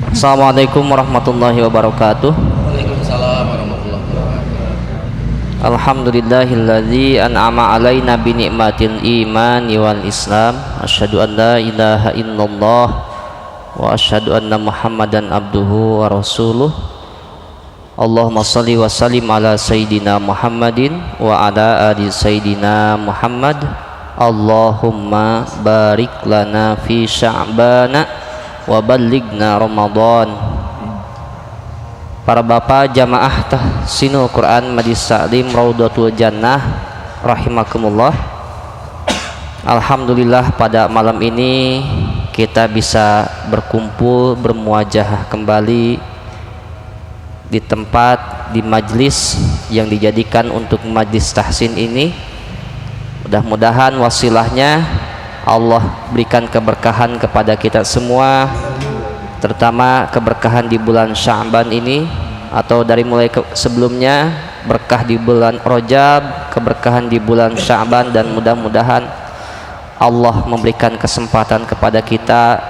Assalamualaikum warahmatullahi wabarakatuh. Waalaikumsalam warahmatullahi wabarakatuh. Alhamdulillahilladzi an'ama alaina bi ni'matil imani wal islam. Asyhadu an la ilaha illallah wa asyhadu anna Muhammadan abduhu wa rasuluh. Allahumma shalli wa sallim ala sayyidina Muhammadin wa ala ali sayyidina Muhammad. Allahumma barik lana fi sya'bana wa ballighna Ramadan. Para bapak jamaah tahsinul Quran Majlis Taklim Raudhatul Jannah rahimakumullah. Alhamdulillah pada malam ini kita bisa berkumpul bermuajahah kembali di tempat, di majlis yang dijadikan untuk majlis tahsin ini. Mudah-mudahan wasilahnya Allah berikan keberkahan kepada kita semua, terutama keberkahan di bulan Sya'ban ini, atau dari mulai sebelumnya berkah di bulan Rajab, keberkahan di bulan Sya'ban, dan mudah-mudahan Allah memberikan kesempatan kepada kita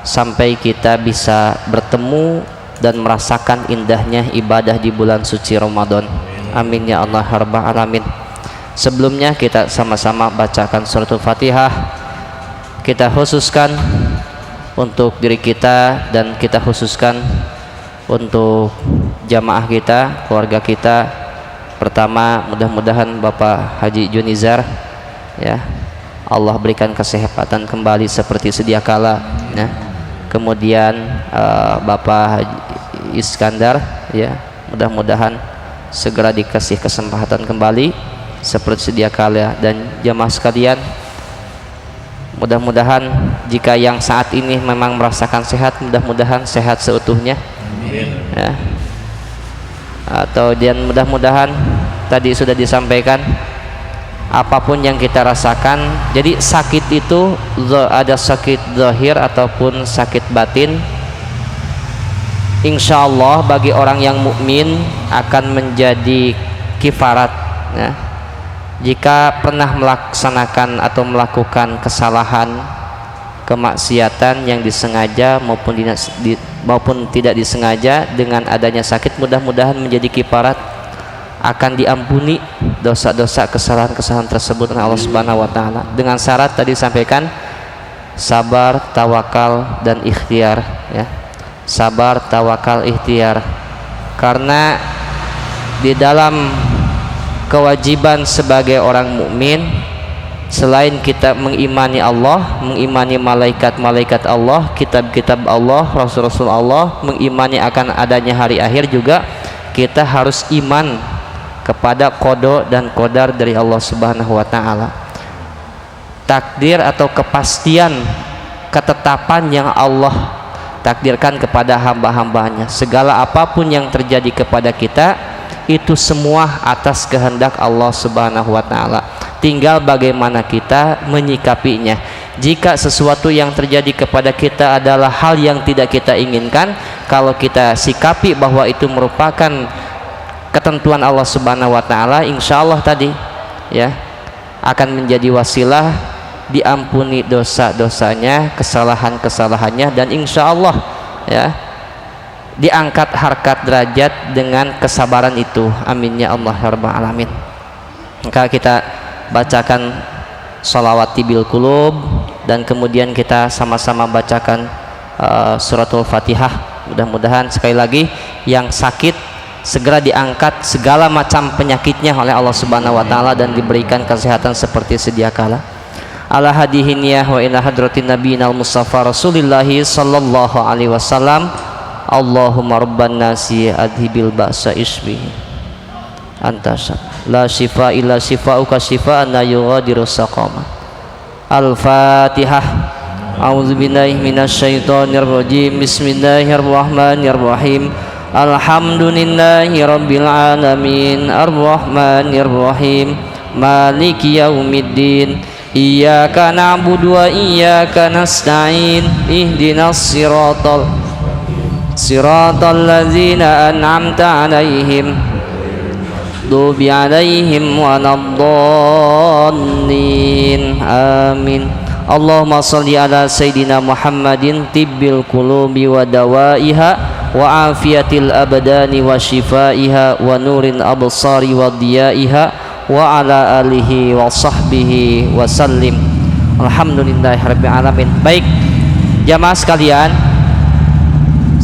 sampai kita bisa bertemu dan merasakan indahnya ibadah di bulan suci Ramadan. Amin ya Allah rabbal alamin. Sebelumnya kita sama-sama bacakan suratul Fatihah. Kita khususkan untuk diri kita dan kita khususkan untuk jamaah kita, keluarga kita. Pertama, mudah-mudahan Bapak Haji Junizar, ya, Allah berikan kesehatan kembali seperti sedia kala, ya. Kemudian Bapak Haji Iskandar, ya, mudah-mudahan segera dikasih kesempatan kembali seperti sedia kala. Dan jamaah sekalian, mudah-mudahan jika yang saat ini memang merasakan sehat, mudah-mudahan sehat seutuhnya, ya. Atau dan mudah-mudahan tadi sudah disampaikan, apapun yang kita rasakan, jadi sakit itu ada sakit zahir ataupun sakit batin, insya Allah bagi orang yang mukmin akan menjadi kifarat, ya. Jika pernah melaksanakan atau melakukan kesalahan, kemaksiatan yang disengaja maupun tidak disengaja, dengan adanya sakit mudah-mudahan menjadi kifarat, akan diampuni dosa-dosa kesalahan-kesalahan tersebut oleh Allah Subhanahu wa taala, dengan syarat tadi sampaikan sabar, tawakal, dan ikhtiar, ya. Sabar, tawakal, ikhtiar. Karena di dalam kewajiban sebagai orang mukmin, selain kita mengimani Allah, mengimani malaikat-malaikat Allah, kitab-kitab Allah, rasul-rasul Allah, mengimani akan adanya hari akhir, juga kita harus iman kepada qada dan qadar dari Allah Subhanahu wa taala. Takdir atau kepastian ketetapan yang Allah takdirkan kepada hamba-hambanya, segala apapun yang terjadi kepada kita itu semua atas kehendak Allah Subhanahu wa taala. Tinggal bagaimana kita menyikapinya. Jika sesuatu yang terjadi kepada kita adalah hal yang tidak kita inginkan, kalau kita sikapi bahwa itu merupakan ketentuan Allah Subhanahu wa taala, insyaallah tadi, ya, akan menjadi wasilah diampuni dosa-dosanya, kesalahan-kesalahannya, dan insyaallah, ya, diangkat harkat derajat dengan kesabaran itu. Amin ya Allah rabbal alamin. Maka kita bacakan sholawat tibil qulub, dan kemudian kita sama-sama bacakan suratul Fatihah. Mudah-mudahan sekali lagi yang sakit segera diangkat segala macam penyakitnya oleh Allah Subhanahu wa taala dan diberikan kesehatan seperti sedia kala. Ala hadihiniyah wa ila hadratin nabiyina al-mustafa Rasulillahi sallallahu alaihi wasallam. Allahumma rabban nasi adhibil ba'sa isbi anta la shifa illa shifauka shifaan la yughadiru saqama. Al-Fatihah. A'udzubillahi minasyaitonir rajim. Bismillahirrahmanirrahim. Alhamdulillahi rabbil alamin. Ar-Rahmanir Rahim. Maliki yaumiddin. Iyyaka na'budu wa iyyaka nasta'in. Ihdinas siratal ladzina an'amta 'alaihim ghairil 'alaihim waladdallin. Amin. Allahumma shalli ala Sayyidina Muhammadin tibbil qulubi wa dawaiha wa afiyatil abdani wa shifaiha wa nurin absari wa diyaiha wa ala alihi wa sahbihi wa sallim. Alhamdulillahirabbil alamin. Baik jamaah sekalian,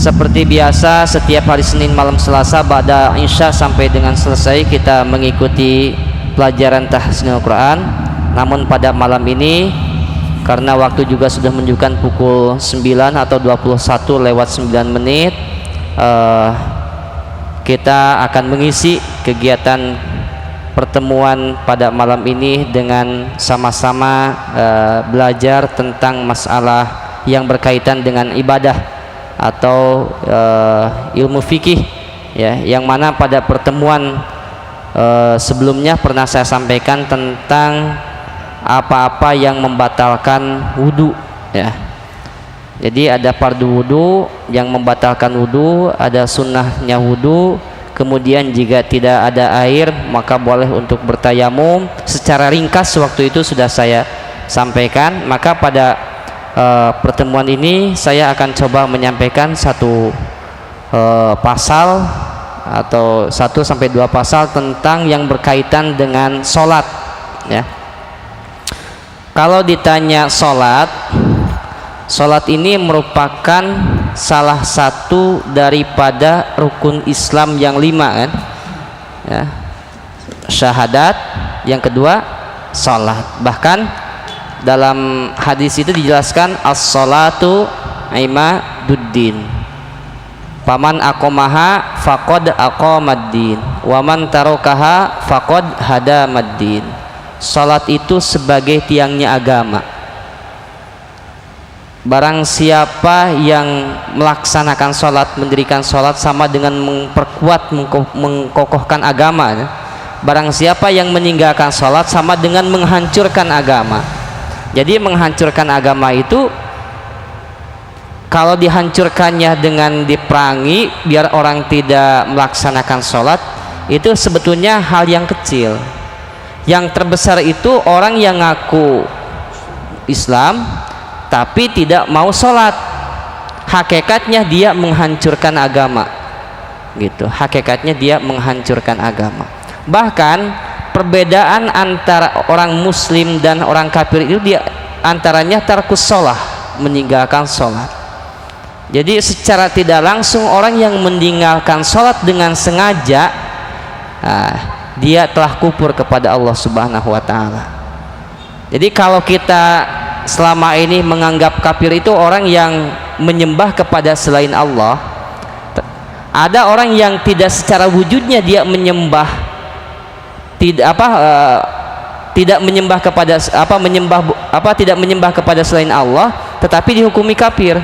seperti biasa setiap hari Senin malam Selasa ba'da Isya sampai dengan selesai kita mengikuti pelajaran tahsinul Quran. Namun pada malam ini karena waktu juga sudah menunjukkan pukul 9 atau 21:09, kita akan mengisi kegiatan pertemuan pada malam ini dengan sama-sama belajar tentang masalah yang berkaitan dengan ibadah atau ilmu fikih, ya, yang mana pada pertemuan sebelumnya pernah saya sampaikan tentang apa-apa yang membatalkan wudu, ya. Jadi ada fardu wudu yang membatalkan wudu, ada sunnahnya wudu, kemudian jika tidak ada air maka boleh untuk bertayamum. Secara ringkas waktu itu sudah saya sampaikan. Maka pada pertemuan ini saya akan coba menyampaikan satu pasal atau 1 sampai 2 pasal tentang yang berkaitan dengan sholat, ya. Kalau ditanya sholat ini merupakan salah satu daripada rukun Islam yang 5, kan, ya. Syahadat, yang kedua sholat. Bahkan dalam hadis itu dijelaskan as-sholatu imaduddin, paman aqomaha faqad aqamaddin, waman tarokaha faqad hadamaddin. Salat itu sebagai tiangnya agama. Barang siapa yang melaksanakan salat, mendirikan salat, sama dengan memperkuat, mengkokohkan agama. Barang siapa yang meninggalkan salat sama dengan menghancurkan agama. Jadi menghancurkan agama itu, kalau dihancurkannya dengan diperangi biar orang tidak melaksanakan sholat, itu sebetulnya hal yang kecil. Yang terbesar itu orang yang ngaku Islam tapi tidak mau sholat. Hakikatnya dia menghancurkan agama, gitu. Hakikatnya dia menghancurkan agama. Bahkan perbedaan antara orang muslim dan orang kafir itu dia antaranya tarkus sholah, meninggalkan sholat. Jadi secara tidak langsung orang yang meninggalkan sholat dengan sengaja, dia telah kufur kepada Allah Subhanahu wa ta'ala. Jadi kalau kita selama ini menganggap kafir itu orang yang menyembah kepada selain Allah, ada orang yang tidak secara wujudnya dia menyembah, tidak menyembah kepada selain Allah, tetapi dihukumi kafir.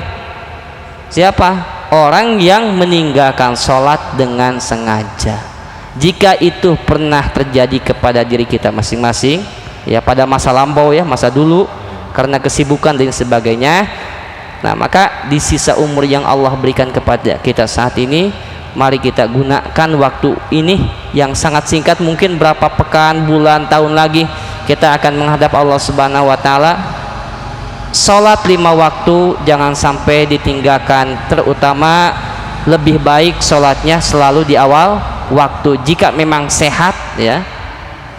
Siapa? Orang yang meninggalkan sholat dengan sengaja. Jika itu pernah terjadi kepada diri kita masing-masing, ya, pada masa lampau, ya, masa dulu, karena kesibukan dan sebagainya, nah maka di sisa umur yang Allah berikan kepada kita saat ini, mari kita gunakan waktu ini yang sangat singkat, mungkin berapa pekan, bulan, tahun lagi kita akan menghadap Allah Subhanahu wa ta'ala. Salat 5 waktu jangan sampai ditinggalkan, terutama lebih baik salatnya selalu di awal waktu. Jika memang sehat, ya,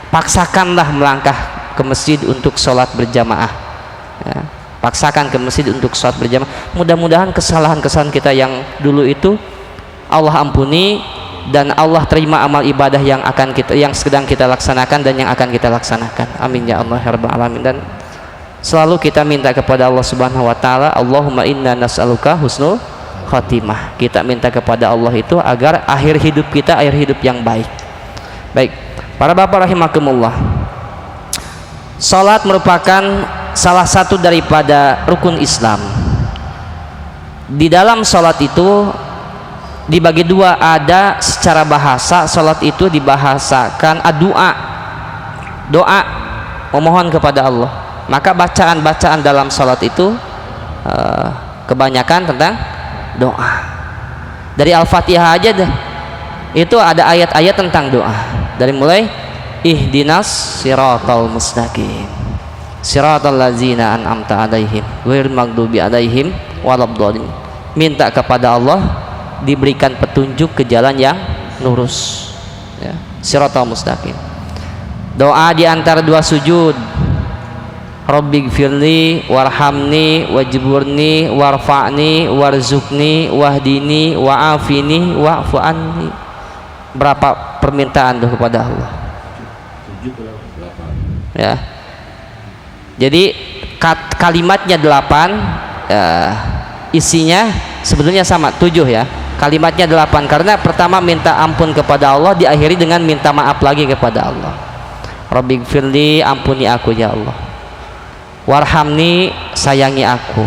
paksakanlah melangkah ke masjid untuk salat berjamaah, ya. Paksakan ke masjid untuk salat berjamaah. Mudah-mudahan kesalahan-kesalahan kita yang dulu itu Allah ampuni dan Allah terima amal ibadah yang sedang kita laksanakan dan yang akan kita laksanakan. Amin ya Allah ya rabbal alamin. Dan selalu kita minta kepada Allah Subhanahu wa ta'ala, Allahumma inna nas'aluka husnul khatimah. Kita minta kepada Allah itu agar akhir hidup kita akhir hidup yang baik. Baik, para bapak rahimakumullah, salat merupakan salah satu daripada rukun Islam. Di dalam salat itu dibagi dua. Ada secara bahasa, salat itu dibahasakan doa memohon kepada Allah. Maka bacaan-bacaan dalam salat itu kebanyakan tentang doa. Dari Al-Fatihah aja deh, itu ada ayat-ayat tentang doa. Dari mulai ihdinas siratal mustaqim, siratal ladzina an'amta 'alaihim ghairil maghdubi 'alaihim waladdallin. Minta kepada Allah diberikan petunjuk ke jalan yang lurus, ya, siratal mustaqim. Doa di antara dua sujud, Rabbighfirli warhamni wajburni warfa'ni warzuqni wahdini wa'afini wa'fu anni. Berapa permintaan tuh kepada Allah? Ya. Jadi kalimatnya 8, isinya sebetulnya sama 7 ya. Kalimatnya 8 karena pertama minta ampun kepada Allah, diakhiri dengan minta maaf lagi kepada Allah. Rabbighfirli, ampuni aku ya Allah. Warhamni, sayangi aku.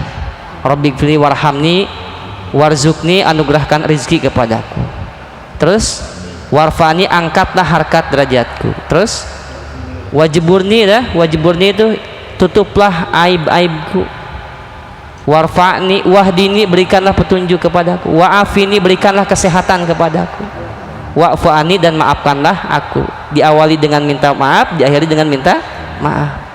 Rabbighfirli warhamni warzuqni, anugerahkan rizki kepadaku. Terus warfani, angkatlah harkat derajatku. Terus wajburni, wajburni itu tutuplah aib-aibku. Warfa'ni, wahdini, berikanlah petunjuk kepadaku. Wa'afini, berikanlah kesehatan kepadaku. Wa'fu'ani, dan maafkanlah aku. Diawali dengan minta maaf, diakhiri dengan minta maaf.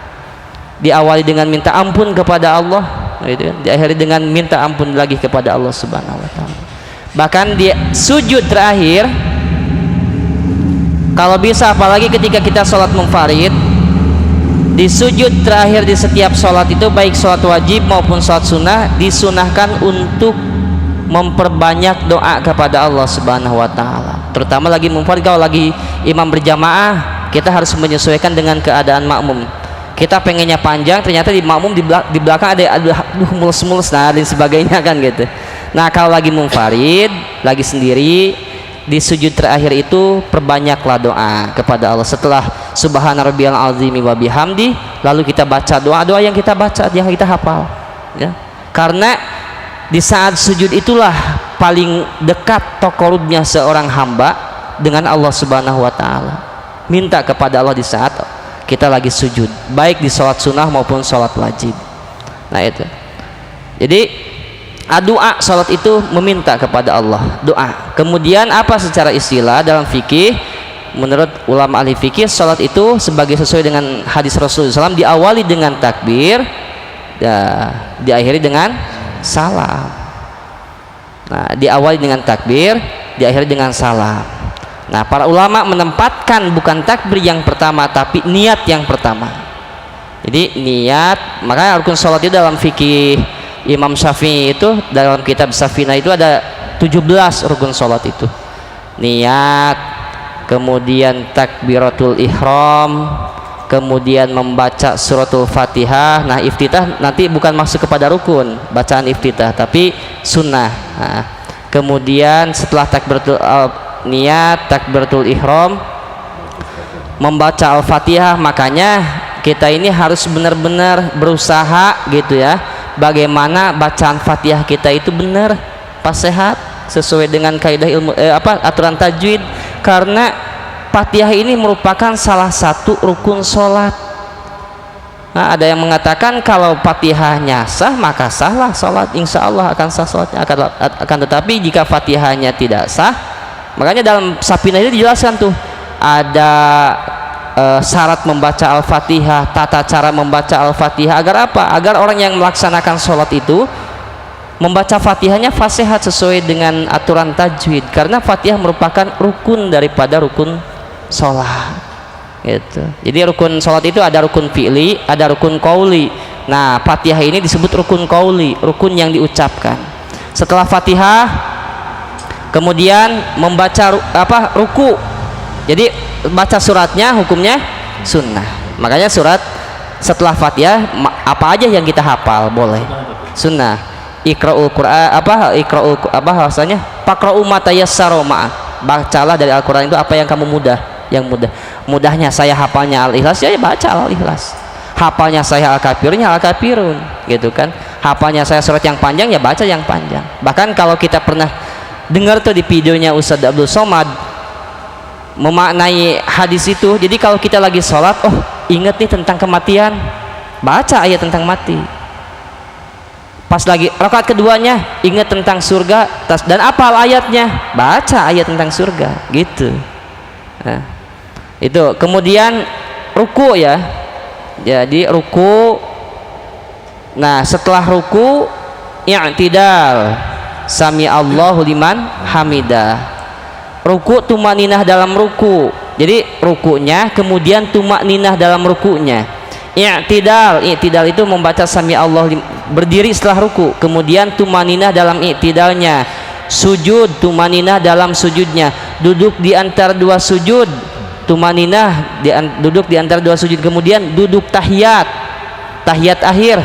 Diawali dengan minta ampun kepada Allah, gitu kan? Diakhiri dengan minta ampun lagi kepada Allah Subhanahu wa taala. Bahkan di sujud terakhir, kalau bisa apalagi ketika kita sholat munfarid, di sujud terakhir di setiap sholat itu, baik sholat wajib maupun sholat sunnah, disunahkan untuk memperbanyak doa kepada Allah Subhanahu wa taala. Terutama lagi munfarid, kalau lagi imam berjamaah, kita harus menyesuaikan dengan keadaan makmum. Kita pengennya panjang, ternyata di makmum di belakang ada mulus-mulus dan sebagainya kan gitu. Nah, kalau lagi munfarid, lagi sendiri, di sujud terakhir itu perbanyaklah doa kepada Allah. Setelah subhana rabbiyal azimi wa bihamdi, lalu kita baca doa-doa yang kita baca, yang kita hafal, ya. Karena di saat sujud itulah paling dekat taqarrubnya seorang hamba dengan Allah Subhanahu wa taala. Minta kepada Allah di saat kita lagi sujud, baik di sholat sunnah maupun sholat wajib. Nah itu, jadi doa sholat itu meminta kepada Allah, doa. Kemudian apa secara istilah dalam fikih, menurut ulama ahli fikih, sholat itu sebagai sesuai dengan hadis Rasulullah SAW, diawali dengan takbir, ya, diakhiri dengan salam. Nah, diawali dengan takbir, diakhiri dengan salam. Nah, para ulama menempatkan bukan takbir yang pertama, tapi niat yang pertama. Jadi niat, makanya rukun sholat itu dalam fikih Imam Syafi'i itu, dalam kitab Safina itu ada 17 rukun sholat itu. Niat, kemudian takbiratul ihram, kemudian membaca suratul Fatihah. Nah, iftitah nanti bukan masuk kepada rukun bacaan iftitah, tapi sunnah. Nah, kemudian setelah takbiratul niat, takbiratul ihram, membaca al-fatihah. Makanya kita ini harus benar-benar berusaha gitu ya, bagaimana bacaan fatihah kita itu benar, pas sehat, sesuai dengan kaidah ilmu aturan tajwid. Karena fatihah ini merupakan salah satu rukun sholat. Nah, ada yang mengatakan kalau fatihahnya sah maka sahlah sholat, insya Allah akan sah sholatnya. Akan tetapi jika fatihahnya tidak sah, makanya dalam Safina itu dijelaskan tuh ada syarat membaca al-fatihah, tata cara membaca al-fatihah. Agar apa? Agar orang yang melaksanakan sholat itu membaca fatihahnya fasihat sesuai dengan aturan tajwid, karena fatihah merupakan rukun daripada rukun sholat gitu. Jadi rukun sholat itu ada rukun fi'li, ada rukun qauli. Nah, fatihah ini disebut rukun qauli, rukun yang diucapkan. Setelah fatihah kemudian membaca ruku. Jadi baca suratnya hukumnya sunnah. Makanya surat setelah Fatihah apa aja yang kita hafal boleh. Sunnah. Iqra'ul Qur'an bahasanya? Faqra'u ma tayassara ma. Bacalah dari Al-Qur'an itu apa yang kamu yang mudah. Mudahnya saya hafalnya Al-Ikhlas, ya baca Al-Ikhlas. Hafalnya saya Al-Kafirunnya Al-Kafirun, gitu kan. Hafalnya saya surat yang panjang, ya baca yang panjang. Bahkan kalau kita pernah dengar tuh di videonya Ustadz Abdul Somad memaknai hadis itu, jadi kalau kita lagi sholat, oh ingat nih tentang kematian, baca ayat tentang mati. Pas lagi rakaat keduanya, ingat tentang surga dan apal ayatnya, baca ayat tentang surga, gitu. Nah, itu kemudian ruku ya, Jadi ruku. Nah, setelah ruku i'tidal, sami Allahu liman hamidah. Ruku tumaninah dalam ruku. Jadi rukunya kemudian tumaninah dalam rukunya. I'tidal itu membaca sami Allah berdiri setelah ruku, kemudian tumaninah dalam i'tidalnya. Sujud, tumaninah dalam sujudnya. Duduk di antara dua sujud, tumaninah duduk di antara dua sujud, kemudian duduk tahiyat akhir,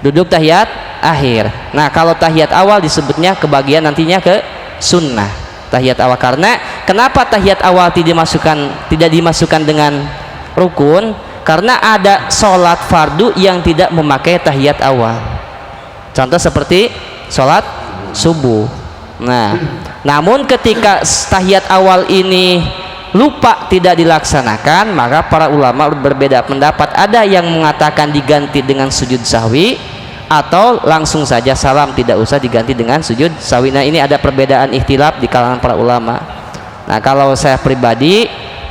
duduk tahiyat akhir. Nah, kalau tahiyat awal disebutnya kebagian nantinya ke sunnah tahiyat awal. Karena kenapa tahiyat awal tidak dimasukkan dengan rukun? Karena ada sholat fardu yang tidak memakai tahiyat awal. Contoh seperti sholat subuh. Nah, namun ketika tahiyat awal ini lupa tidak dilaksanakan, maka para ulama berbeda pendapat. Ada yang mengatakan diganti dengan sujud sahwi, atau langsung saja salam, tidak usah diganti dengan sujud sahwi. Nah, ini ada perbedaan ikhtilaf di kalangan para ulama. Nah, kalau saya pribadi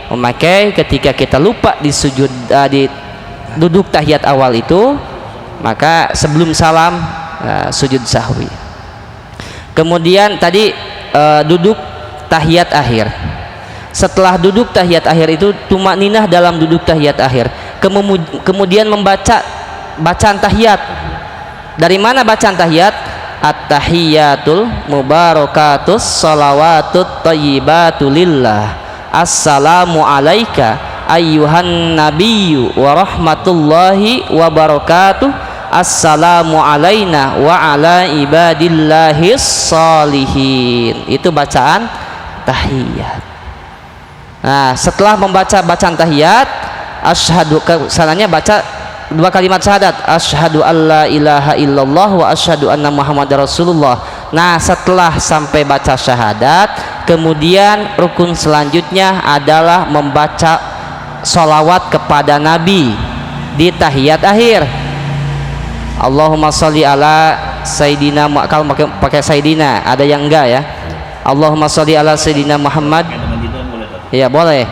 memakai ketika kita lupa di sujud di duduk tahiyat awal itu, maka sebelum salam sujud sahwi. Kemudian tadi duduk tahiyat akhir. Setelah duduk tahiyat akhir itu tumakninah dalam duduk tahiyat akhir. Kemudian membaca bacaan tahiyat. Dari mana bacaan tahiyat? At-tahiyatul mubarakatus salawatut thayyibatu lillah. Assalamu alayka ayyuhan nabiyyu wa rahmatullahi wa barakatuh. Assalamu alayna wa ala ibadillahis salihin. Itu bacaan tahiyat. Nah, setelah membaca bacaan tahiyat, asyhadu, kesananya baca dua kalimat syahadat, asyhadu alla ilaha illallah wa asyhadu anna muhammadar rasulullah. Nah, setelah sampai baca syahadat, kemudian rukun selanjutnya adalah membaca sholawat kepada Nabi di tahiyat akhir. Allahumma sholli ala sayyidina, kalau pakai sayyidina, ada yang enggak ya. Allahumma sholli ala sayyidina Muhammad. Ya boleh.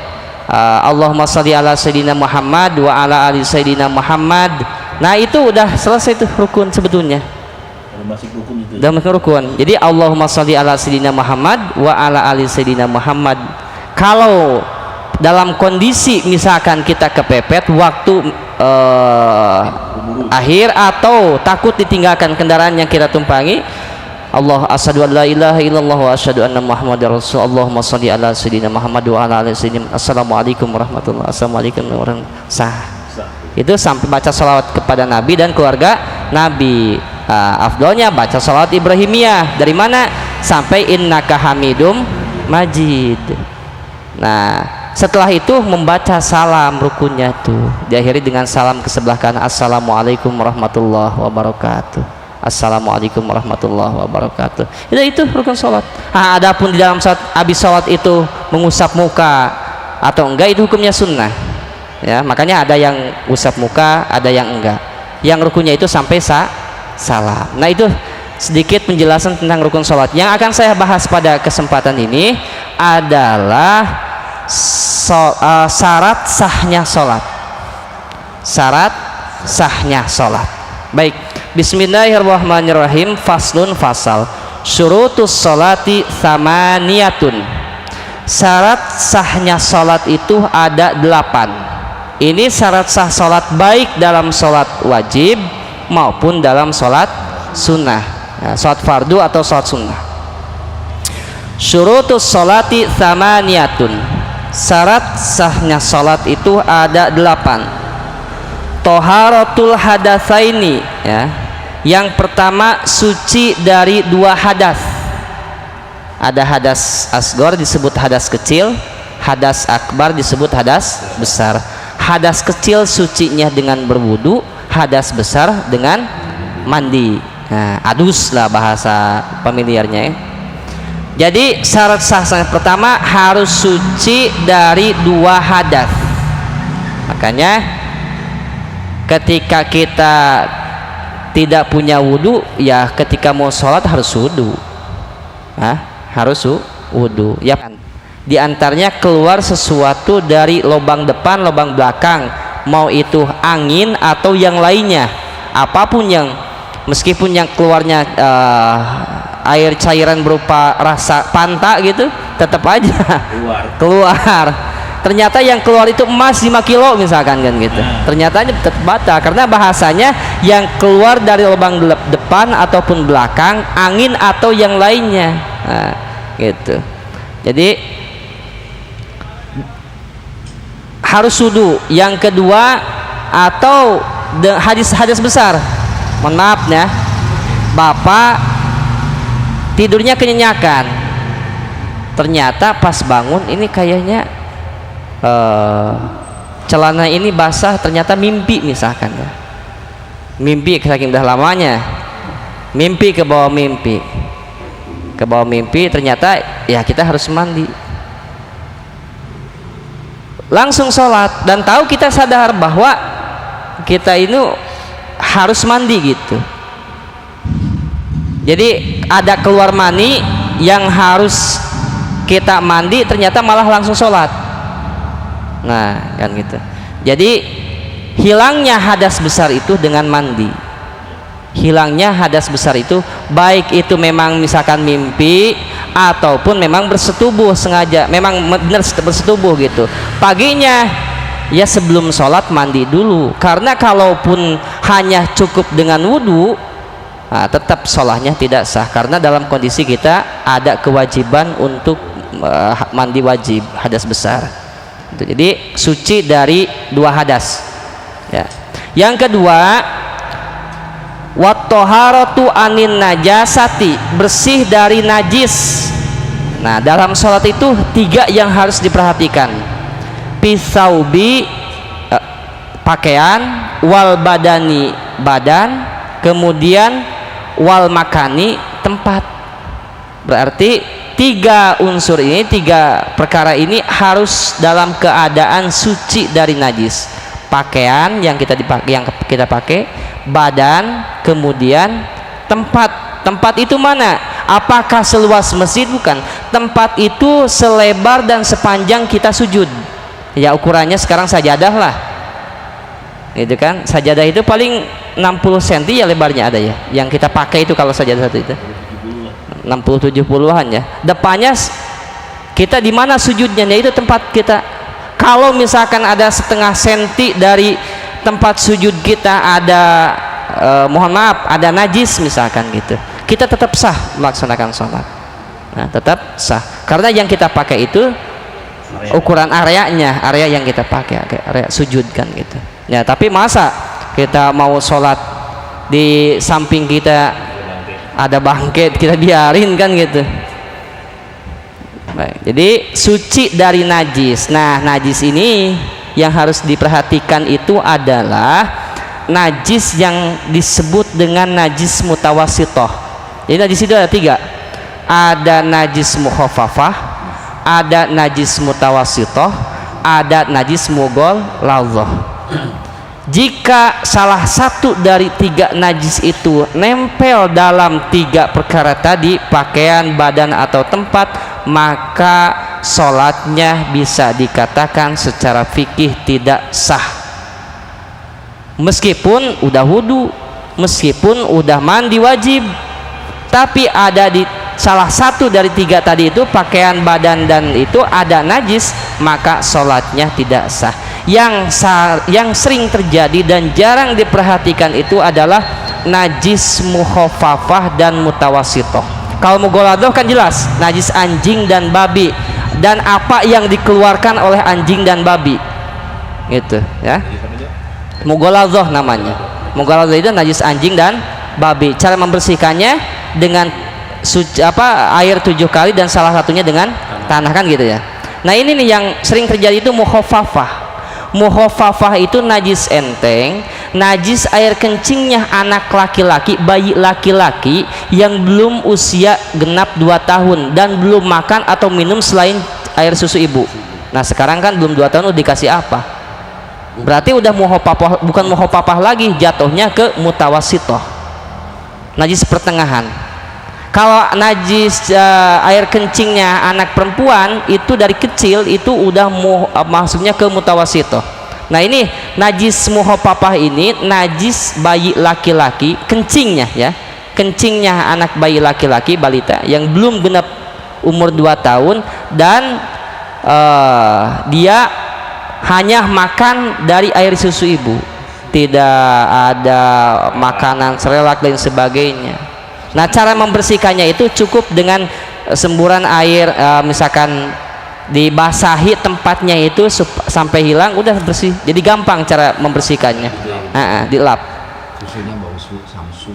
Allahumma sholli ala sayyidina Muhammad wa ala ali sayyidina Muhammad. Nah, itu udah selesai tuh rukun sebetulnya. Udah masuk rukun. Jadi Allahumma sholli ala sayyidina Muhammad wa ala ali sayyidina Muhammad. Kalau dalam kondisi misalkan kita kepepet waktu akhir atau takut ditinggalkan kendaraan yang kita tumpangi, Allah asyhadu an la ilaha illallah wa asyhadu anna muhammadar rasul. Allahumma shalli ala sayyidina Muhammad wa ala ali sayyidina. Assalamualaikum warahmatullahi wabarakatuh. Assalamualaikum warahmatullahi wabarakatuh. Itu sampai baca salawat kepada Nabi dan keluarga Nabi. Afdolnya baca salawat Ibrahimiyah. Dari mana? Sampai innaka hamidum majid. Nah, setelah itu membaca salam rukunnya tuh diakhiri dengan salam ke sebelah kanan. Assalamualaikum warahmatullahi wabarakatuh. Assalamualaikum warahmatullahi wabarakatuh. Itu rukun sholat. Adapun di dalam sholat, habis sholat itu mengusap muka atau enggak, itu hukumnya sunnah. Ya, makanya ada yang usap muka, ada yang enggak. Yang rukunnya itu sampai salam. Nah, itu sedikit penjelasan tentang rukun sholat. Yang akan saya bahas pada kesempatan ini adalah syarat sahnya sholat. Syarat sahnya sholat. Baik. Bismillahirrahmanirrahim. Faslun, fasal. Syurutus sholati tsamaniyatun. Syarat sahnya sholat itu ada 8. Ini syarat sah sholat baik dalam sholat wajib maupun dalam sholat sunnah, sholat fardu atau sholat sunnah. Syurutus sholati tsamaniyatun. Syarat sahnya sholat itu ada 8. Toharatul hadatsaini, ya. Yang pertama, suci dari 2 hadas. Ada hadas asgor disebut hadas kecil, hadas akbar disebut hadas besar. Hadas kecil sucinya dengan berwudu, hadas besar dengan mandi. Nah, adus lah bahasa familiarnya ya. Jadi syarat sah yang pertama harus suci dari 2 hadas. Makanya ketika kita tidak punya wudu, ya ketika mau sholat harus wudu. Harus wudu. Ya, di antaranya keluar sesuatu dari lubang depan, lubang belakang, mau itu angin atau yang lainnya, apapun yang meskipun yang keluarnya air cairan berupa rasa panta gitu, tetap aja keluar. Ternyata yang keluar itu emas 5 kilo misalkan kan gitu. Ternyata tetap batal karena bahasanya yang keluar dari lubang depan ataupun belakang, angin atau yang lainnya. Nah, gitu. Jadi harus wudu. Yang kedua atau hadis besar. Mohon maaf ya. Bapak tidurnya kenyenyakan. Ternyata pas bangun ini kayaknya celana ini basah, ternyata mimpi misalkan ya. Mimpi saking dah lamanya. Mimpi ke bawah mimpi. Ke bawah mimpi ternyata ya kita harus mandi. Langsung sholat dan tahu kita sadar bahwa kita ini harus mandi gitu. Jadi ada keluar mani yang harus kita mandi, ternyata malah langsung sholat. Nah kan gitu. Jadi hilangnya hadas besar itu dengan mandi. Hilangnya hadas besar itu baik itu memang misalkan mimpi ataupun memang bersetubuh sengaja, memang benar bersetubuh gitu. Paginya ya sebelum sholat mandi dulu, karena kalaupun hanya cukup dengan wudhu, nah, tetap sholatnya tidak sah karena dalam kondisi kita ada kewajiban untuk mandi wajib hadas besar. Jadi suci dari 2 hadas ya. Yang kedua, wattoharatu anin najasati, bersih dari najis. Nah dalam sholat itu 3 yang harus diperhatikan: pisaubi pakaian, wal badani badan, kemudian wal makani tempat. Berarti 3 unsur ini, 3 perkara ini harus dalam keadaan suci dari najis. Pakaian yang kita pakai, badan, kemudian tempat. Tempat itu mana? Apakah seluas masjid? Bukan. Tempat itu selebar dan sepanjang kita sujud. Ya ukurannya sekarang sajadah lah. Itu kan, sajadah itu paling 60 cm ya lebarnya ada ya. Yang kita pakai itu kalau sajadah satu itu 60-70-an ya. Depannya kita di mana sujudnya, itu tempat kita. Kalau misalkan ada setengah senti dari tempat sujud kita ada mohon maaf ada najis misalkan gitu, kita tetap sah melaksanakan sholat. Nah tetap sah karena yang kita pakai itu ukuran areanya, area yang kita pakai, area sujud kan gitu ya. Tapi masa kita mau sholat di samping kita ada bangkit, kita biarin kan gitu. Baik, jadi suci dari najis. Nah najis ini yang harus diperhatikan itu adalah najis yang disebut dengan najis mutawasitoh. Jadi najis itu ada 3, ada najis mukhafafah, ada najis mutawasitoh, ada najis mughalladhah. Jika salah satu dari 3 najis itu nempel dalam 3 perkara tadi, pakaian, badan atau tempat, maka sholatnya bisa dikatakan secara fikih tidak sah. Meskipun udah wudhu, meskipun udah mandi wajib, tapi ada di salah satu dari 3 tadi itu, pakaian, badan dan itu ada najis, maka sholatnya tidak sah. Yang sering terjadi dan jarang diperhatikan itu adalah najis mukhafafah dan mutawasitoh. Kalau mughalladhah kan jelas najis anjing dan babi, dan apa yang dikeluarkan oleh anjing dan babi gitu ya, mughalladhah namanya. Mughalladhah itu najis anjing dan babi. Cara membersihkannya dengan air 7 kali dan salah satunya dengan tanah kan gitu ya. Nah ini nih yang sering terjadi itu mukhafafah. Mukhafafah itu najis enteng, najis air kencingnya anak laki-laki, bayi laki-laki yang belum usia genap 2 tahun dan belum makan atau minum selain air susu ibu. Nah sekarang kan belum 2 tahun udah dikasih apa? Berarti udah mukhafafah, bukan mukhafafah lagi, jatuhnya ke mutawasitoh, najis pertengahan. Kalau najis air kencingnya anak perempuan itu dari kecil itu udah masuknya ke mutawasitoh. Nah ini najis muhofafah ini najis bayi laki-laki, kencingnya ya, kencingnya anak bayi laki-laki balita yang belum genap umur 2 tahun dan dia hanya makan dari air susu ibu, tidak ada makanan serelak dan sebagainya. Nah cara membersihkannya itu cukup dengan semburan air, misalkan dibasahi tempatnya itu sampai hilang, udah bersih. Jadi gampang cara membersihkannya. Dilap. Susunya bau samsu.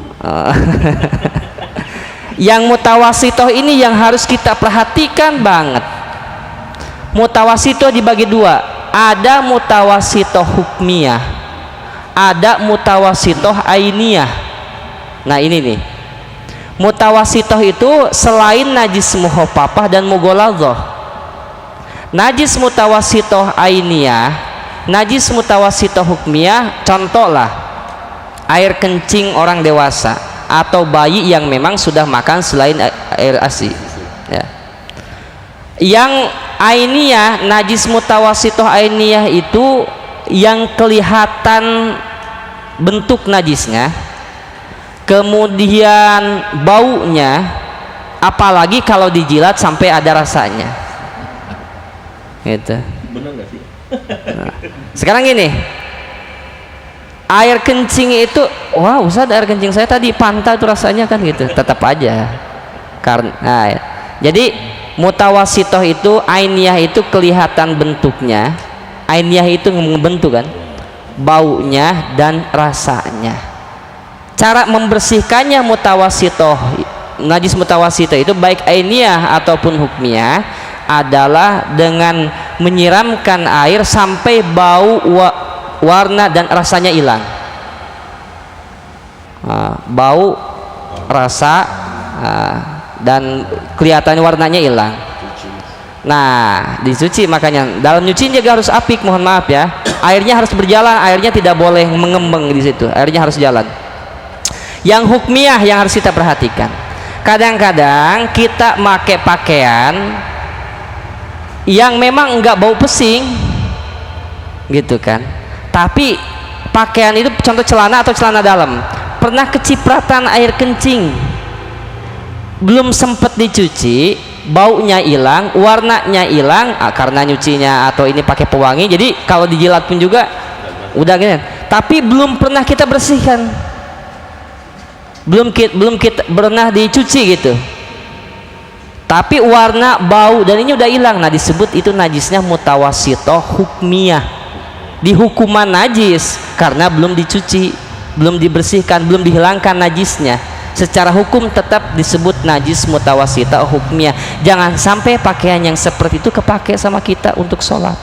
Yang mutawasitoh ini yang harus kita perhatikan banget. Mutawasitoh dibagi 2, ada mutawasitoh hukmiyah, ada mutawasitoh ainiyah. Nah ini nih, mutawasitoh itu selain najis muhofafah dan mughaladhah, najis mutawasitoh ainiyah, najis mutawasitoh hukmiyah, contoh lah air kencing orang dewasa atau bayi yang memang sudah makan selain air ASI ya. Yang ainiyah, najis mutawasitoh ainiyah itu yang kelihatan bentuk najisnya, kemudian baunya, apalagi kalau dijilat sampai ada rasanya gitu. Bener gak sih? Nah, sekarang gini, air kencing itu, wah Ustaz air kencing saya tadi pantai itu rasanya kan gitu, tetap aja karena jadi mutawasitoh itu ainiyah itu kelihatan bentuknya, ainiyah itu membentuk kan baunya dan rasanya. Cara membersihkannya mutawasitoh, najis mutawasitoh itu baik ainiyah ataupun hukmiyah adalah dengan menyiramkan air sampai bau, warna dan rasanya hilang. Bau, rasa dan kelihatan warnanya hilang. Nah dicuci, makanya dalam nyuci juga harus apik, mohon maaf ya, airnya harus berjalan, airnya tidak boleh mengembang di situ, airnya harus jalan. Yang hukmiyah yang harus kita perhatikan, kadang-kadang kita pakai pakaian yang memang enggak bau pesing gitu kan, tapi pakaian itu contoh celana atau celana dalam pernah kecipratan air kencing, belum sempat dicuci, baunya hilang, warnanya hilang, karena nyucinya atau ini pakai pewangi, jadi kalau dijilat pun juga udah gitu, tapi belum pernah kita bersihkan, belum kita pernah dicuci gitu, tapi warna, bau dan ini udah hilang. Nah disebut itu najisnya mutawasitoh hukmiyah, di hukuman najis karena belum dicuci, belum dibersihkan, belum dihilangkan najisnya. Secara hukum tetap disebut najis mutawasitoh hukmiyah. Jangan sampai pakaian yang seperti itu kepake sama kita untuk sholat,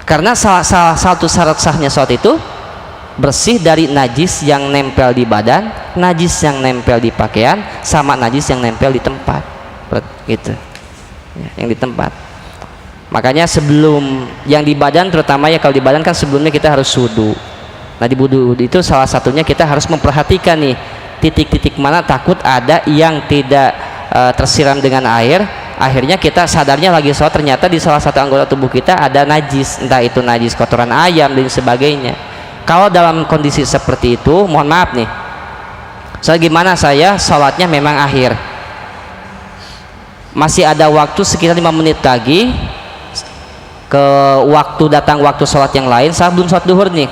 karena salah satu syarat sahnya sholat itu bersih dari najis yang nempel di badan, najis yang nempel di pakaian, sama najis yang nempel di tempat gitu ya, yang di tempat. Makanya sebelum yang di badan, terutama ya kalau di badan kan sebelumnya kita harus wudu. Nah di wudu itu salah satunya kita harus memperhatikan nih titik-titik mana takut ada yang tidak tersiram dengan air, akhirnya kita sadarnya lagi sholat ternyata di salah satu anggota tubuh kita ada najis, entah itu najis kotoran ayam dan sebagainya. Kalau dalam kondisi seperti itu, mohon maaf nih, gimana saya sholatnya memang akhir, masih ada waktu sekitar 5 menit lagi ke waktu datang waktu sholat yang lain, saya belum sholat duhur nih,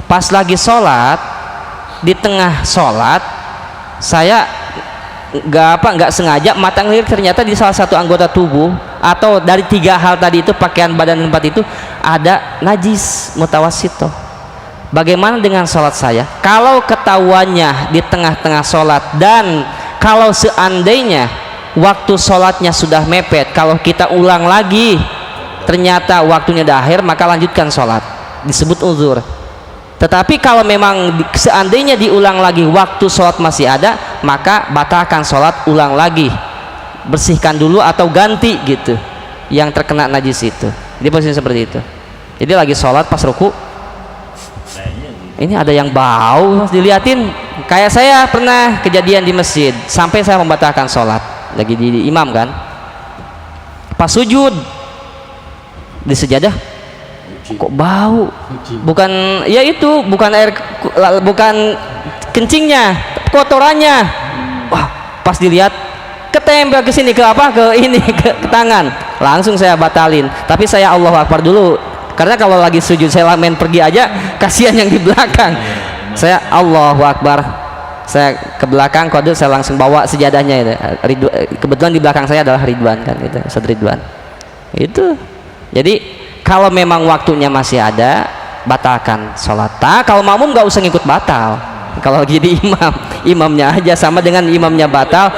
pas lagi sholat, di tengah sholat saya nggak sengaja mata ngelirik ternyata di salah satu anggota tubuh atau dari 3 hal tadi itu, pakaian, badan, tempat itu ada najis mutawasitoh. Bagaimana dengan sholat saya? Kalau ketahuannya di tengah-tengah sholat, dan kalau seandainya waktu sholatnya sudah mepet, kalau kita ulang lagi ternyata waktunya dah akhir, maka lanjutkan sholat, disebut uzur. Tetapi kalau memang seandainya diulang lagi waktu sholat masih ada, maka batalkan sholat, ulang lagi, bersihkan dulu atau ganti gitu yang terkena najis itu. Di posisi seperti itu. Jadi lagi sholat pas ruku, ini ada yang bau, diliatin. Kayak saya pernah kejadian di masjid, sampai saya membatalkan sholat, lagi di imam kan, pas sujud di sejadah kok bau? Kucing. Bukan, ya itu bukan air, bukan kencingnya, kotorannya. Wah, pas dilihat ketempel ke sini, ke apa, ke ini, ke tangan, langsung saya batalin. Tapi saya Allahu Akbar dulu, karena kalau lagi sujud saya main pergi aja, kasihan yang di belakang. Saya Allahu Akbar, saya ke belakang kode, saya langsung bawa sejadahnya itu. Kebetulan di belakang saya adalah Ridwan kan, gitu, Ustaz Ridwan. Itu. Jadi kalau memang waktunya masih ada, batalkan sholat. Nah, kalau makmum nggak usah ngikut batal. Kalau jadi imamnya aja, sama dengan imamnya batal,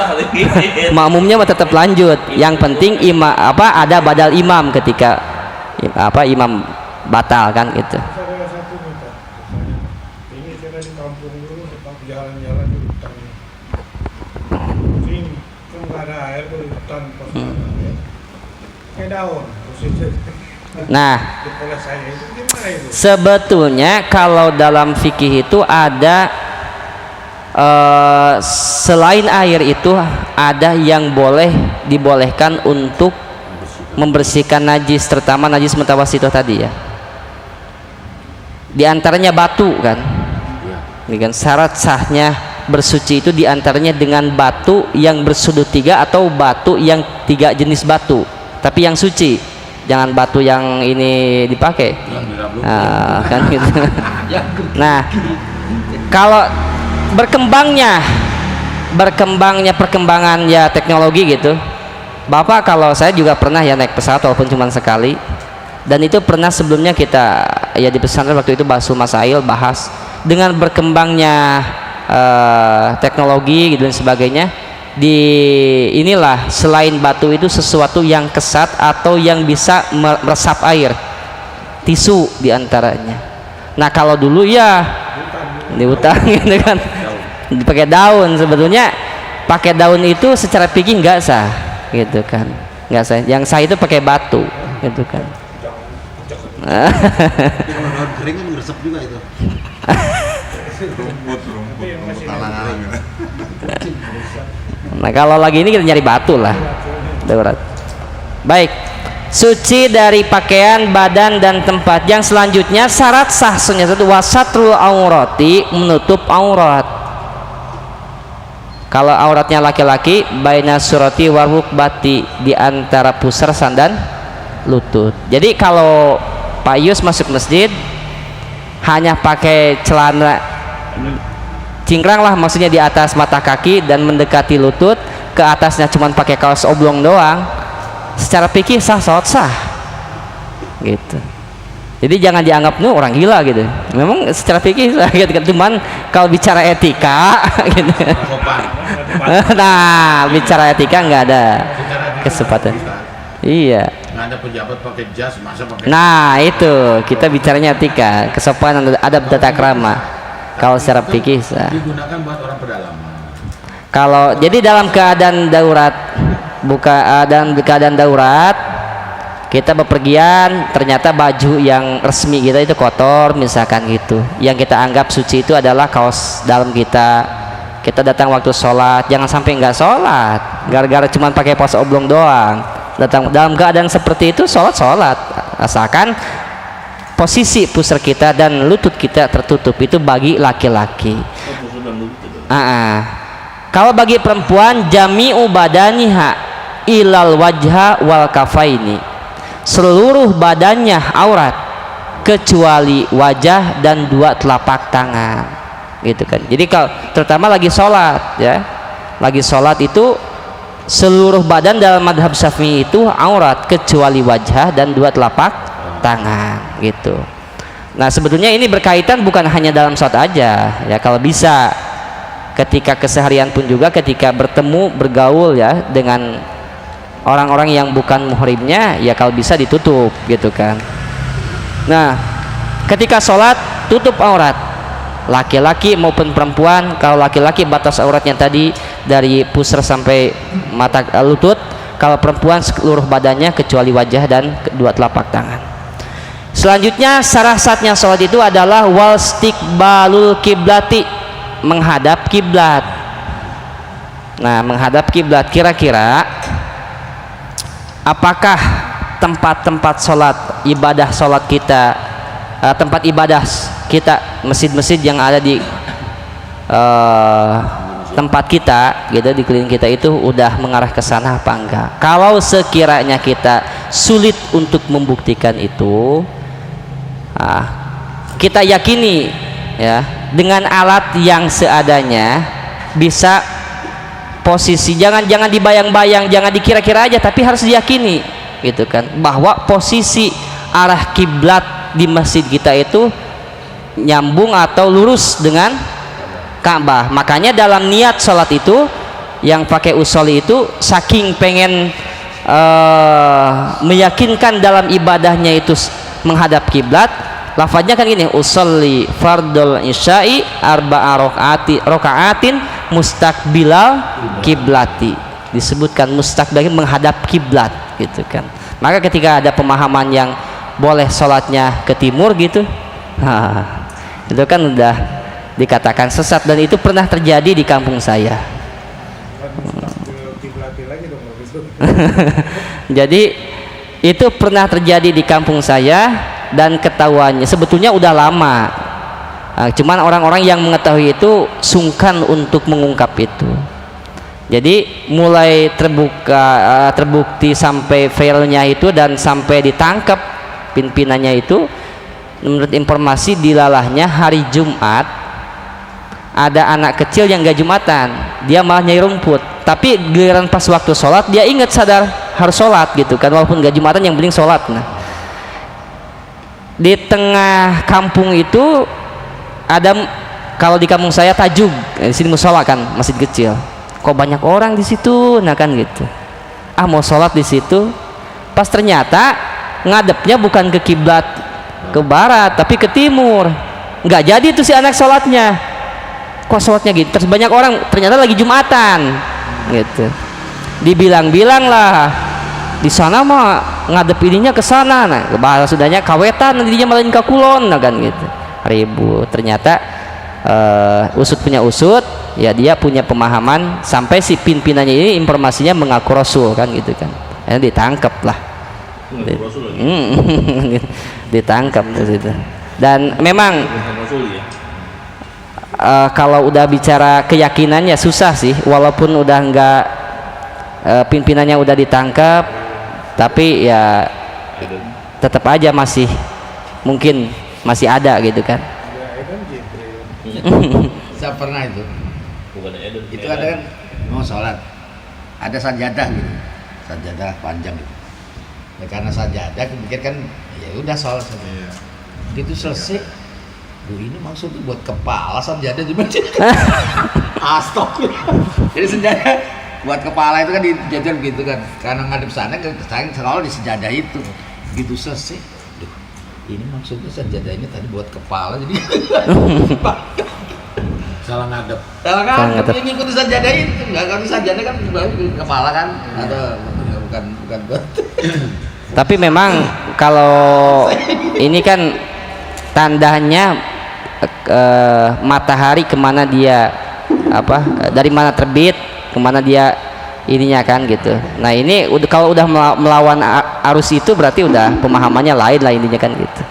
makmumnya tetap lanjut. Yang penting ada badal imam ketika imam batal kan gitu. Ada satu nih Pak, ini saya di kampung dulu, tetap jalan-jalan di hutan. Sini, kan nggak ada air tuh di hutan, pas ada air. Kayak daun, terus Nah, dipoles saya itu gimana itu? sebetulnya kalau dalam fikih itu ada selain air itu ada yang dibolehkan untuk membersihkan najis, terutama najis mutawasithah tadi ya. Di antaranya batu kan. Ini kan syarat sahnya bersuci itu di antaranya dengan batu yang bersudut 3 atau batu yang 3 jenis batu, tapi yang suci. Jangan batu yang ini dipakai. Nah, kan gitu. Nah, kalau perkembangan ya teknologi gitu. Bapak, kalau saya juga pernah ya naik pesawat walaupun cuma sekali, dan itu pernah sebelumnya kita ya di pesantren waktu itu Basul Masail bahas dengan berkembangnya teknologi gitu dan sebagainya. Inilah selain batu itu sesuatu yang kesat atau yang bisa meresap air, tisu diantaranya. Nah kalau dulu ya di hutan gitu kan dipakai daun, sebetulnya pakai daun itu secara fikih nggak sah gitu kan, nggak sah. Yang sah itu pakai batu gitu kan. Kalau daun kering kan meresap juga itu. Nah kalau lagi ini kita nyari batu lah, darurat. Baik, suci dari pakaian, badan dan tempat. Yang selanjutnya syarat sah sunnah satu wasatrul aurati, menutup aurat. Kalau auratnya laki-laki, baina surati warukbati, di antara pusar sandan lutut. Jadi kalau Pak Yus masuk masjid hanya pakai celana cingkrang lah, maksudnya di atas mata kaki dan mendekati lutut, ke atasnya cuma pakai kaos oblong doang, secara fikih sah, sholat sah gitu. Jadi jangan dianggap orang gila gitu, memang secara fikih sah gitu. Cuman kalau bicara etika gitu. Nah bicara etika nggak ada kesempatan. Iya. Nggak ada pejabat pakai jas, masa pakai. Nah itu kita bicaranya etika, kesopanan, adab tata krama. Kalau secara fikih digunakan buat orang pedalaman. Kalau jadi dalam keadaan darurat, dalam keadaan darurat kita bepergian, ternyata baju yang resmi kita itu kotor misalkan gitu, yang kita anggap suci itu adalah kaos dalam kita datang waktu sholat, jangan sampai nggak sholat gara-gara cuma pakai kaos oblong doang. Datang dalam keadaan seperti itu, sholat asalkan posisi pusar kita dan lutut kita tertutup, itu bagi laki-laki. Kalau bagi perempuan, jami'u badaniha ilal wajha wal kafaini, seluruh badannya aurat kecuali wajah dan 2 telapak tangan gitu kan. Jadi kalau terutama lagi sholat ya, lagi sholat itu seluruh badan dalam madhab Syafi'i itu aurat kecuali wajah dan 2 telapak tangan gitu. Nah sebetulnya ini berkaitan bukan hanya dalam sholat aja ya, kalau bisa ketika keseharian pun juga, ketika bergaul ya dengan orang-orang yang bukan muhrimnya ya, kalau bisa ditutup gitu kan. Nah ketika sholat tutup aurat, laki-laki maupun perempuan. Kalau laki-laki batas auratnya tadi dari pusar sampai mata lutut, kalau perempuan seluruh badannya kecuali wajah dan 2 telapak tangan. Selanjutnya syarat sahnya sholat itu adalah wal istiqbalul kiblati, menghadap kiblat. Nah menghadap kiblat, kira-kira apakah tempat-tempat sholat, ibadah sholat kita, tempat ibadah kita, masjid-masjid yang ada di tempat kita gitu, di keliling kita itu udah mengarah ke sana apa enggak. Kalau sekiranya kita sulit untuk membuktikan itu, kita yakini ya dengan alat yang seadanya bisa posisi, jangan dibayang-bayang, jangan dikira-kira aja, tapi harus diyakini gitu kan, bahwa posisi arah kiblat di masjid kita itu nyambung atau lurus dengan Ka'bah. Makanya dalam niat sholat itu yang pakai usolli itu saking pengen meyakinkan dalam ibadahnya itu menghadap kiblat, lafadznya kan gini, usolli fardul isya'i arba'a rokaatin mustaqbilal kiblati, disebutkan mustaqbil menghadap kiblat gitu kan. Maka ketika ada pemahaman yang boleh sholatnya ke timur gitu, itu kan udah dikatakan sesat, dan itu pernah terjadi di kampung saya. Jadi itu pernah terjadi di kampung saya, dan ketahuannya sebetulnya udah lama, cuman orang-orang yang mengetahui itu sungkan untuk mengungkap itu. Jadi mulai terbukti sampai filenya itu dan sampai ditangkap pimpinannya itu, menurut informasi dilalahnya hari Jumat ada anak kecil yang gak Jumatan, dia malah nyai rumput, tapi giliran pas waktu sholat dia ingat, sadar harus sholat gitu kan, walaupun gak Jumatan yang penting sholat. Nah, di tengah kampung itu ada, kalau di kampung saya tajuk, di sini musola kan, masjid kecil, kok banyak orang di situ, nah kan gitu, mau sholat di situ, pas ternyata ngadepnya bukan ke kiblat ke barat tapi ke timur, nggak jadi tuh si anak sholatnya. Kok sholatnya gitu? Terus banyak orang ternyata lagi Jumatan gitu. Dibilang-bilang lah di sana mah ngadep ininya ke sana, nah bahasa sudahnya kawetan, nantinya malah ke kulon, nah kan gitu. Ribut. Ternyata usut punya usut, ya dia punya pemahaman sampai si pimpinannya ini informasinya mengaku Rasul kan gitu kan. Akhirnya ditangkap lah. Ditangkap di situ. Dan memang kalau udah bicara keyakinannya susah sih, walaupun udah enggak pimpinannya udah ditangkap, tapi ya tetap aja masih mungkin masih ada gitu kan. Saya pernah itu ada kan mau sholat, ada sajadah gitu, sajadah panjang gitu. Ya, karena sajadah mungkin kan ya udah sholat saja. Itu selesai. Ini maksudnya buat kepala sajadah di masjid. Astagfirullah. Jadi sajadah buat kepala itu kan dijajar gitu kan. Karena ngadep sana saya selalu di sajadah itu. Gitu selesai. Duh, ini maksudnya sajadah ini tadi buat kepala jadi Salah ngadep. Salah kan? Yang ngikutin sajadah itu. Enggak kalau sajadah kan kepala kan atau bukan buat. Tapi memang kalau ini kan tandanya matahari kemana dia dari mana terbit kemana dia ininya kan gitu. Nah ini kalau udah melawan arus itu berarti udah pemahamannya lain lah intinya kan gitu.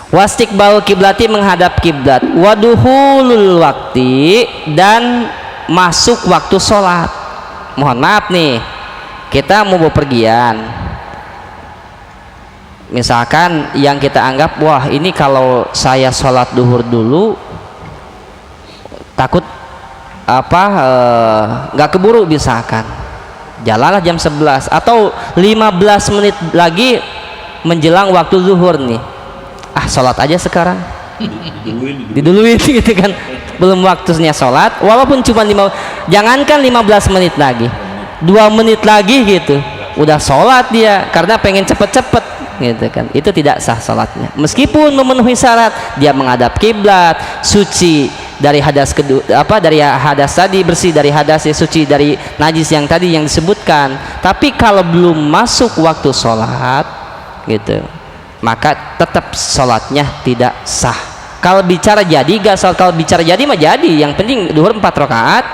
Wastiqbal kiblati, menghadap kiblat, waduhulul wakti, dan masuk waktu sholat. Mohon maaf nih, kita mau bepergian, misalkan yang kita anggap wah ini kalau saya sholat duhur dulu takut nggak keburu, misalkan jalanlah jam 11 atau 15 menit lagi menjelang waktu zuhur nih, sholat aja sekarang, diduluin gitu kan, belum waktunya sholat, walaupun cuma jangankan 15 menit lagi, 2 menit lagi gitu udah sholat dia karena pengen cepet-cepet gitu kan. Itu tidak sah salatnya meskipun memenuhi syarat, dia menghadap kiblat, suci dari hadas dari hadas tadi, bersih dari hadas, suci dari najis yang tadi yang disebutkan. Tapi kalau belum masuk waktu sholat gitu, maka tetap sholatnya tidak sah. Kalau bicara jadi gak sholat, kalau bicara jadi mah jadi, yang penting duhur 4 rakaat,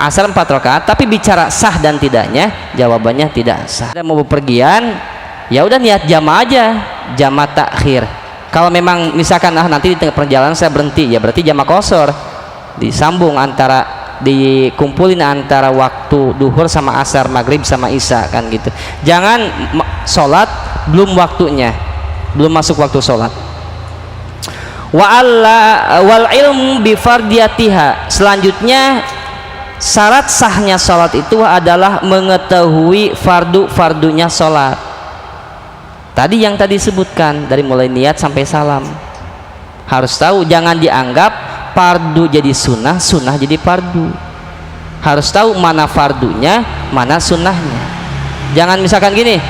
asar 4 rakaat, tapi bicara sah dan tidaknya, jawabannya tidak sah. Kita mau bepergian, ya udah niat jama aja, jama takhir. Kalau memang misalkan nanti di tengah perjalanan saya berhenti, ya berarti jama qashar, disambung dikumpulin antara waktu duhur sama asar, maghrib sama isya kan gitu. Jangan sholat belum waktunya, belum masuk waktu sholat. Wal ilmu bi fardiyatiha. Selanjutnya syarat sahnya sholat itu adalah mengetahui fardunya sholat. Tadi yang tadi sebutkan dari mulai niat sampai salam harus tahu, jangan dianggap fardu jadi sunnah, sunnah jadi fardu. Harus tahu mana fardunya, mana sunnahnya. Jangan misalkan gini,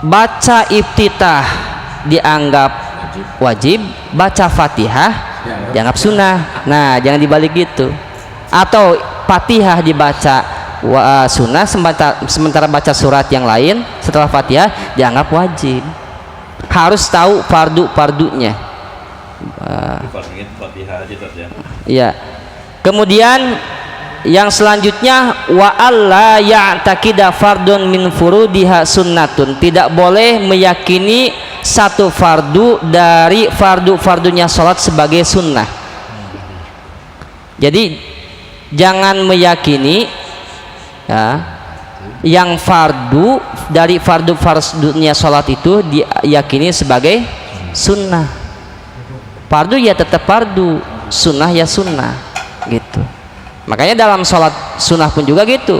baca iftitah dianggap wajib, baca fatihah dianggap sunnah. Nah, jangan dibalik gitu. Atau fatihah dibaca sunnah, sementara baca surat yang lain setelah fatihah dianggap wajib. Harus tahu fardunya. Ya. Kemudian yang selanjutnya wa alla ya'taqida fardun min furudiha sunnatun. Tidak boleh meyakini satu fardu dari fardunya sholat sebagai sunnah. Jadi jangan meyakini yang fardu dari fardunya sholat itu diyakini sebagai sunnah. Fardu ya tetap fardu, sunnah ya sunnah gitu. Makanya dalam sholat sunnah pun juga gitu.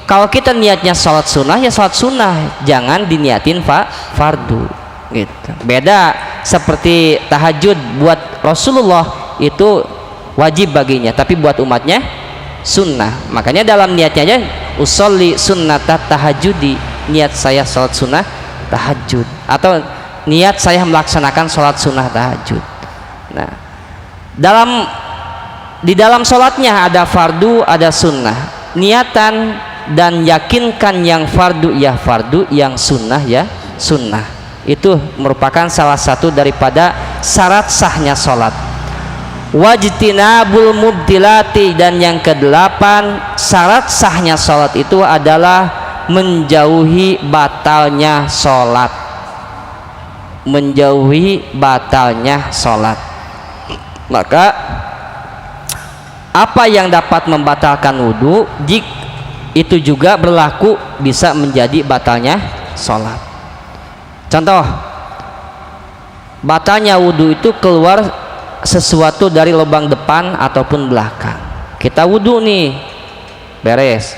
Kalau kita niatnya sholat sunnah ya sholat sunnah, jangan diniatin fardu gitu. Beda seperti tahajud, buat Rasulullah itu wajib baginya, tapi buat umatnya sunnah. Makanya dalam niatnya aja usolli sunnata tahajudi, niat saya sholat sunnah tahajud, atau niat saya melaksanakan sholat sunnah tahajud. Nah, di dalam sholatnya ada fardu, ada sunnah. Niatan dan yakinkan yang fardu ya fardu, yang sunnah ya sunnah. Itu merupakan salah satu daripada syarat sahnya sholat. Wajtinabul mubtilati, dan yang kedelapan syarat sahnya sholat itu adalah menjauhi batalnya sholat. Menjauhi batalnya sholat. Maka apa yang dapat membatalkan wudhu, itu juga berlaku bisa menjadi batalnya sholat. Contoh, batalnya wudhu itu keluar sesuatu dari lubang depan ataupun belakang. Kita wudhu nih, beres,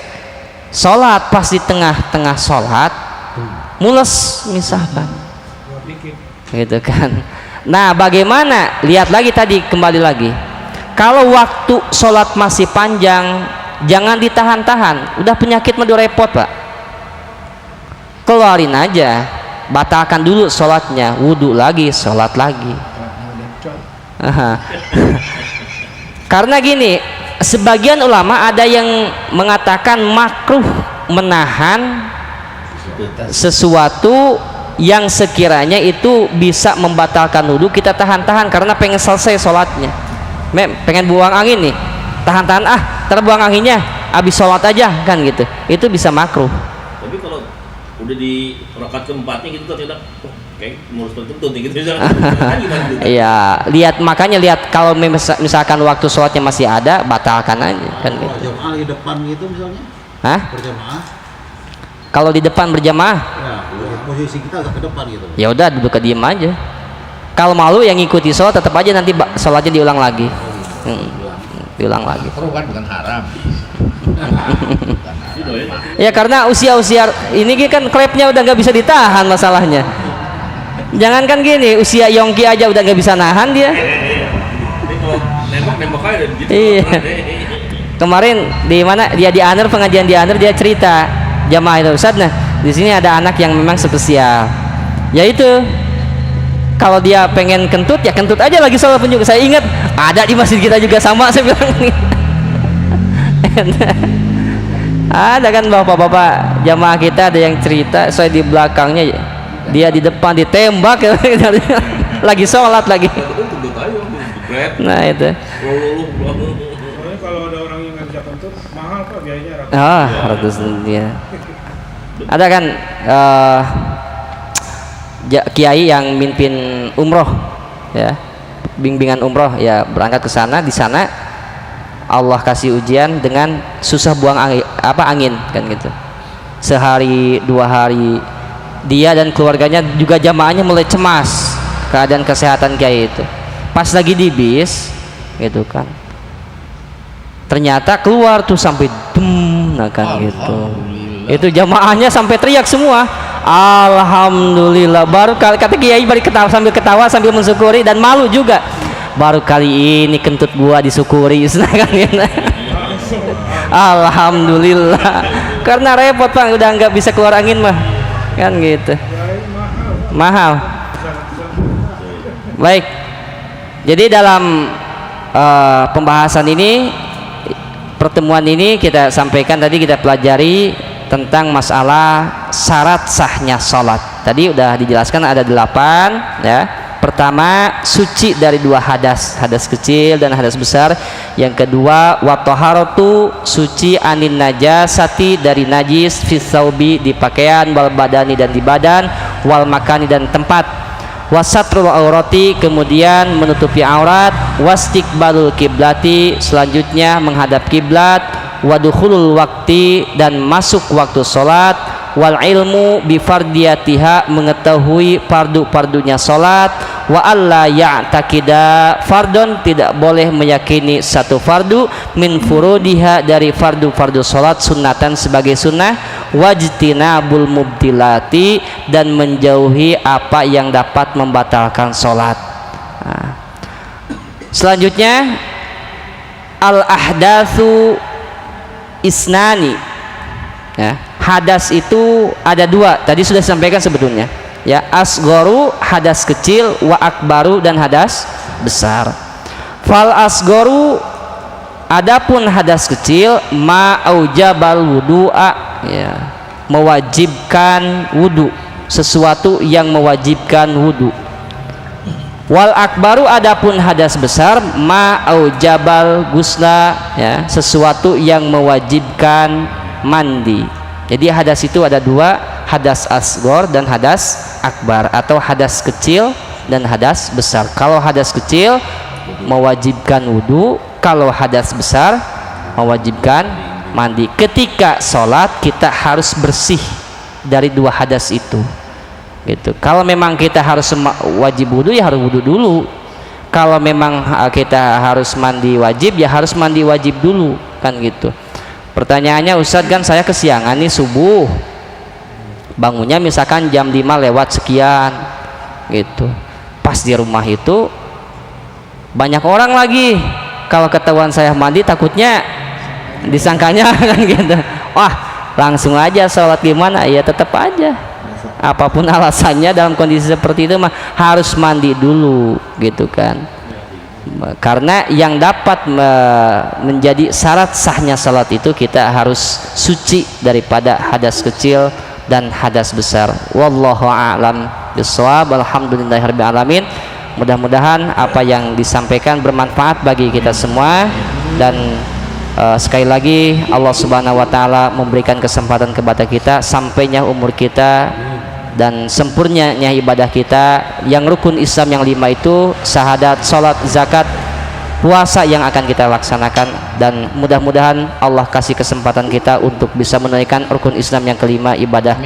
sholat pas di tengah-tengah sholat mules misalkan, gitu kan. Nah, bagaimana? Lihat lagi tadi, kembali lagi. Kalau waktu sholat masih panjang, jangan ditahan-tahan. Udah penyakit mah repot, Pak. Keluarin aja, batalkan dulu sholatnya, wudhu lagi, sholat lagi. Karena gini, sebagian ulama ada yang mengatakan makruh menahan sesuatu yang sekiranya itu bisa membatalkan wudhu, kita tahan-tahan karena pengen selesai sholatnya. Pengen buang angin nih, tahan-tahan, terbuang anginnya, habis sholat aja kan gitu. Itu bisa makruh. Tapi kalau udah di rakaat keempatnya gitu tidak, kayak ngurus tertentu gitu. Iya, makanya lihat kalau misalkan waktu sholatnya masih ada, batalkan aja kan gitu. Jamaah di depan gitu misalnya? Berjamaah? Kalau di depan berjamaah? Ya, posisi kita agak ke depan gitu. Ya udah, duduk ke diem aja. Kalau malu yang ngikuti sholat, tetap aja nanti sholatnya diulang lagi. Diulang lagi. Perlu kan, bukan haram. Ya karena usia-usia ini kan klepnya udah nggak bisa ditahan masalahnya. Jangankan gini, usia Yongki aja udah nggak bisa nahan dia. Nembak aja gitu. Iya. Kemarin di mana dia di Aner, pengajian di Aner, dia cerita jamaah itu, Ustaz, nah di sini ada anak yang memang spesial. Yaitu kalau dia pengen kentut ya kentut aja lagi sholat pun juga. Saya ingat ada di masjid kita juga sama, saya bilang. Ada kan bapak-bapak jamaah kita, ada yang cerita, saya di belakangnya, dia di depan ditembak lagi sholat lagi. Pet. Nah itu. Soalnya kalau ada orang yang ngajak kentut mahal Pak biayanya Ratus dia. Ada kan kiai yang mimpin umroh, ya, bimbingan umroh, ya berangkat ke sana, di sana Allah kasih ujian dengan susah buang angin kan gitu. Sehari 2 hari dia dan keluarganya juga jamaahnya mulai cemas keadaan kesehatan kiai itu. Pas lagi di bis gitu kan, ternyata keluar tuh sampai nah kan gitu. Itu jamaahnya sampai teriak semua, alhamdulillah. Baru kata kiai balik ketawa sambil mensyukuri dan malu juga. Baru kali ini kentut gua disyukuri, kan gitu. Alhamdulillah. Karena repot Pak, udah nggak bisa keluar angin mah, kan gitu. Mahal. Baik. Jadi dalam pembahasan ini, pertemuan ini kita sampaikan tadi, kita pelajari tentang masalah syarat sahnya sholat. Tadi udah dijelaskan ada 8, ya. Pertama, suci dari 2 hadas, hadas kecil dan hadas besar. Yang kedua, wa taharatu, suci anin najasati, dari najis, fis saubi, di pakaian, wal badani, dan di badan, wal makani, dan tempat, wasatrul aurati, kemudian menutupi aurat, wastiqbalul kiblati, selanjutnya menghadap kiblat, wadukhulul wakti, dan masuk waktu sholat, wal ilmu bifardiyatiha, mengetahui fardu-fardunya sholat, wa alla ya'taqida fardun, tidak boleh meyakini satu fardu, min furudiha, dari fardu-fardu sholat, sunnatan sebagai sunnah, wajtinabul mubtilati, dan menjauhi apa yang dapat membatalkan sholat. Selanjutnya al ahdatsu isnani, ya, hadas itu ada 2, tadi sudah disampaikan sebetulnya, ya, asgoru, hadas kecil, wa akbaru, dan hadas besar. Fal asgoru, adapun hadas kecil, ma aujabal wudu'a, ya, mewajibkan wudu, sesuatu yang mewajibkan wudu. Wal akbaru, adapun hadas besar, ma aujabal gusla, ya, sesuatu yang mewajibkan mandi. Jadi hadas itu ada 2, hadas asgor dan hadas akbar, atau hadas kecil dan hadas besar. Kalau hadas kecil mewajibkan wudu, kalau hadas besar mewajibkan mandi. Ketika sholat kita harus bersih dari 2 hadas itu, gitu. Kalau memang kita harus wajib wudu, ya harus wudu dulu. Kalau memang kita harus mandi wajib, ya harus mandi wajib dulu, kan gitu. Pertanyaannya, Ustadz, kan saya kesiangan nih subuh, bangunnya misalkan jam 5 lewat sekian gitu. Pas di rumah itu banyak orang lagi, kalau ketahuan saya mandi takutnya disangkanya kan gitu, wah langsung aja sholat gimana. Ya tetap aja, apapun alasannya dalam kondisi seperti itu mah harus mandi dulu, gitu kan. Karena yang dapat menjadi syarat sahnya salat itu kita harus suci daripada hadas kecil dan hadas besar. Wallahu a'lam bishawab. Alhamdulillahirabbil alamin. Mudah-mudahan apa yang disampaikan bermanfaat bagi kita semua, dan sekali lagi Allah Subhanahu wa taala memberikan kesempatan kepada kita sampainya umur kita dan sempurnanya ibadah kita, yang rukun Islam yang 5 itu syahadat, salat, zakat, puasa yang akan kita laksanakan, dan mudah-mudahan Allah kasih kesempatan kita untuk bisa menunaikan rukun Islam yang kelima, ibadah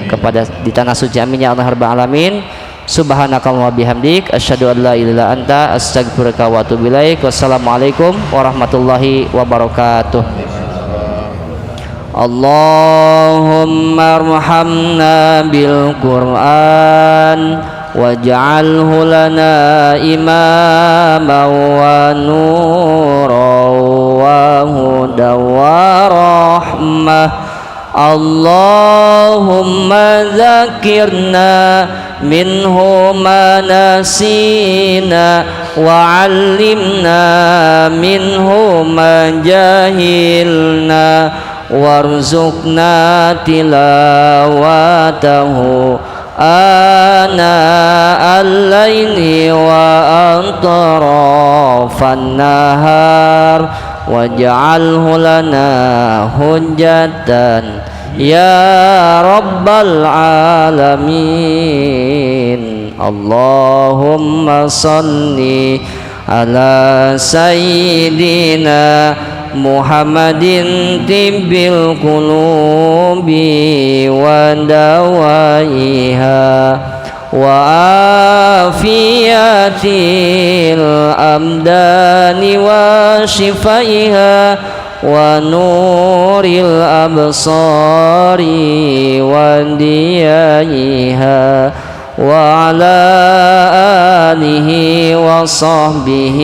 kepada di tanah suci. Amin ya Allah rabbal alamin. Subhanakallahumma bihamdik asyhadu an la ilaha illa anta astaghfiruka wa atubu ilaik. Wassalamualaikum warahmatullahi wabarakatuh. Allahumma arhamna bil Qur'an waj'alhu lana imaman wa nuran wa hudan wa rahmah. Allahumma dzakirna minhu ma nasina wa 'allimna minhu ma jahilna warzuqna tilawatahu آناء الليل وأطراف النهار واجعله لنا حجة يا رب العالمين. اللهم صل على سيدنا محمد طب القلوب ودوائها وعافية الأبدان وشفائها ونور الأبصار وديائها وعلى آله وصحبه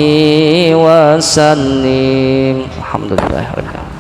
وسلم. الحمد لله رب العالمين.